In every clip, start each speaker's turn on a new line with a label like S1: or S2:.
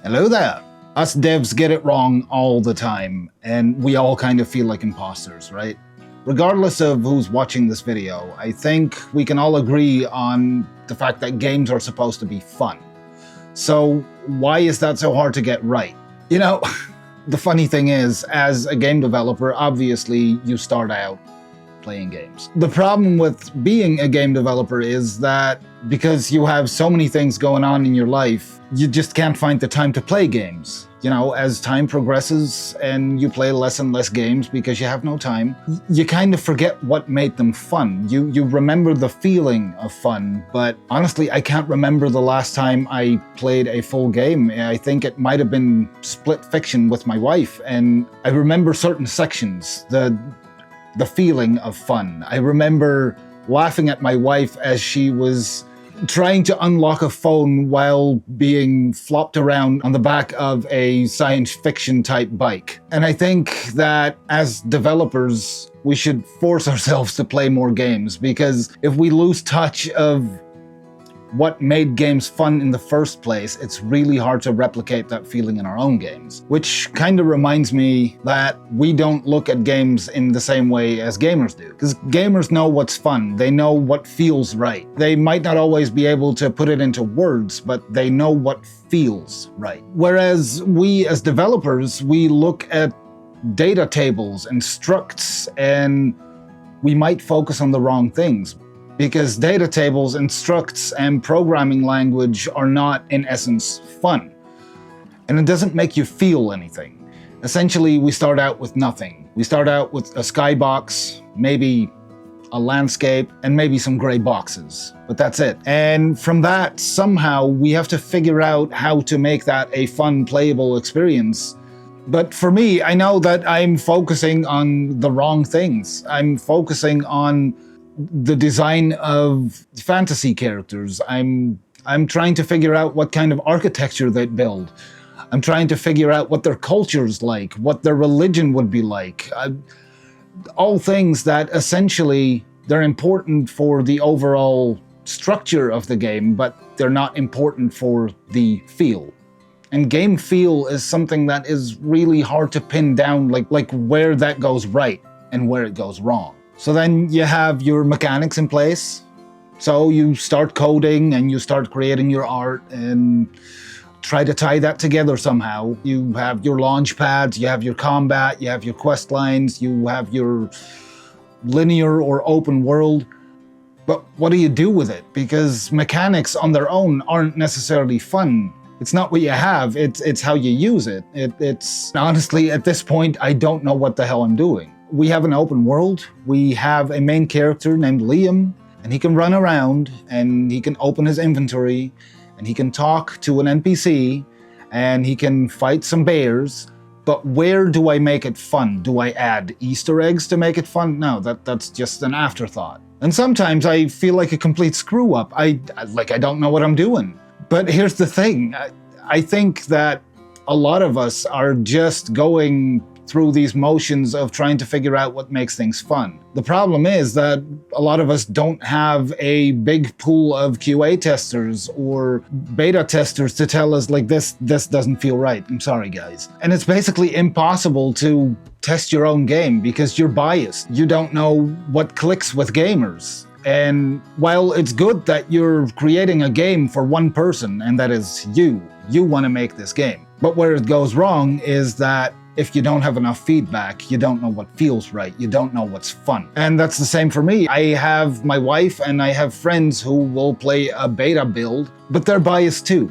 S1: Hello there. Us devs get it wrong all the time, and we all kind of feel like imposters, right? Regardless of who's watching this video, I think we can all agree on the fact that games are supposed to be fun. So why is that so hard to get right? You know, the funny thing is, as a game developer, obviously you start out playing games. The problem with being a game developer is that because you have so many things going on in your life, you just can't find the time to play games. You know, as time progresses and you play less and less games because you have no time, you kind of forget what made them fun. You remember the feeling of fun, but honestly, I can't remember the last time I played a full game. I think it might have been Split Fiction with my wife, and I remember certain sections, the feeling of fun. I remember laughing at my wife as she was trying to unlock a phone while being flopped around on the back of a science fiction type bike. And I think that as developers, we should force ourselves to play more games, because if we lose touch of what made games fun in the first place, it's really hard to replicate that feeling in our own games. Which kind of reminds me that we don't look at games in the same way as gamers do. Because gamers know what's fun, they know what feels right. They might not always be able to put it into words, but they know what feels right. Whereas we as developers, we look at data tables and structs, and we might focus on the wrong things. Because data tables and structs and programming language are not, in essence, fun. And it doesn't make you feel anything. Essentially, we start out with nothing. We start out with a skybox, maybe a landscape, and maybe some gray boxes. But that's it. And from that, somehow, we have to figure out how to make that a fun, playable experience. But for me, I know that I'm focusing on the wrong things. I'm focusing on the design of fantasy characters. I'm trying to figure out what kind of architecture they build. I'm trying to figure out what their culture's like, what their religion would be like. All things that essentially they're important for the overall structure of the game, but they're not important for the feel. And game feel is something that is really hard to pin down, like where that goes right and where it goes wrong. So then you have your mechanics in place. So you start coding and you start creating your art and try to tie that together somehow. You have your launch pads, you have your combat, you have your quest lines, you have your linear or open world. But what do you do with it? Because mechanics on their own aren't necessarily fun. It's not what you have, it's how you use it. It's honestly, at this point, I don't know what the hell I'm doing. We have an open world, we have a main character named Liam, and he can run around, and he can open his inventory, and he can talk to an NPC, and he can fight some bears. But where do I make it fun? Do I add Easter eggs to make it fun? No, that's just an afterthought. And sometimes I feel like a complete screw up. I don't know what I'm doing. But here's the thing, I think that a lot of us are just going through these motions of trying to figure out what makes things fun. The problem is that a lot of us don't have a big pool of QA testers or beta testers to tell us, like, this doesn't feel right. I'm sorry, guys. And it's basically impossible to test your own game because you're biased. You don't know what clicks with gamers. And while it's good that you're creating a game for one person, and that is you want to make this game. But where it goes wrong is that if you don't have enough feedback, you don't know what feels right, you don't know what's fun. And that's the same for me. I have my wife and I have friends who will play a beta build, but they're biased too.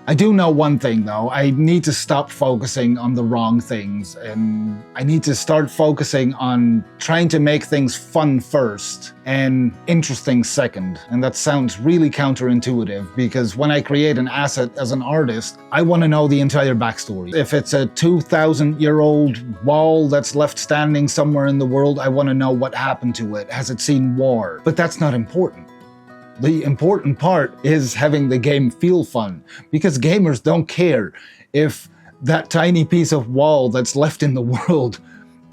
S1: I do know one thing though, I need to stop focusing on the wrong things, and I need to start focusing on trying to make things fun first and interesting second. And that sounds really counterintuitive, because when I create an asset as an artist, I want to know the entire backstory. If it's a 2,000-year-old wall that's left standing somewhere in the world, I want to know what happened to it. Has it seen war? But that's not important. The important part is having the game feel fun, because gamers don't care if that tiny piece of wall that's left in the world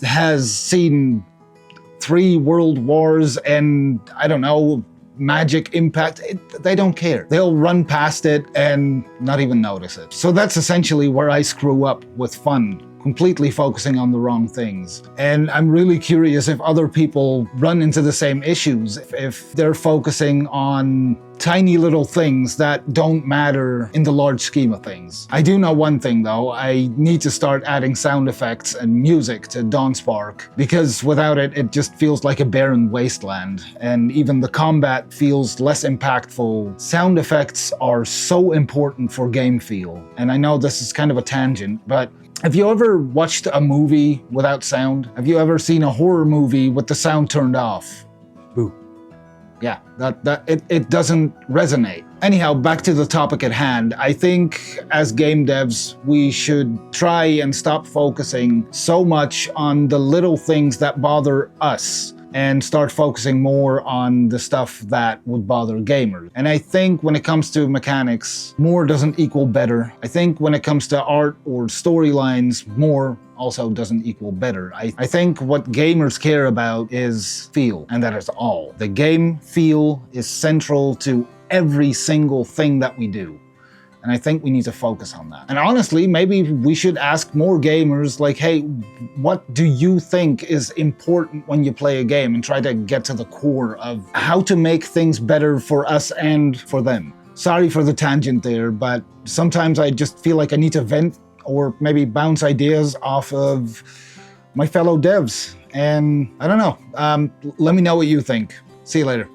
S1: has seen 3 world wars and, I don't know, magic impact, they don't care. They'll run past it and not even notice it. So that's essentially where I screw up with fun, completely focusing on the wrong things. And I'm really curious if other people run into the same issues, if they're focusing on tiny little things that don't matter in the large scheme of things. I do know one thing though, I need to start adding sound effects and music to Dawnspark, because without it, it just feels like a barren wasteland, and even the combat feels less impactful. Sound effects are so important for game feel, and I know this is kind of a tangent, but have you ever watched a movie without sound? Have you ever seen a horror movie with the sound turned off? Boo. Yeah, it doesn't resonate. Anyhow, back to the topic at hand. I think as game devs, we should try and stop focusing so much on the little things that bother us and start focusing more on the stuff that would bother gamers. And I think when it comes to mechanics, more doesn't equal better. I think when it comes to art or storylines, more also doesn't equal better. I think what gamers care about is feel, and that is all. The game feel is central to every single thing that we do. And I think we need to focus on that. And honestly, maybe we should ask more gamers, like, hey, what do you think is important when you play a game, and try to get to the core of how to make things better for us and for them. Sorry for the tangent there, but sometimes I just feel like I need to vent or maybe bounce ideas off of my fellow devs. And I don't know, let me know what you think. See you later.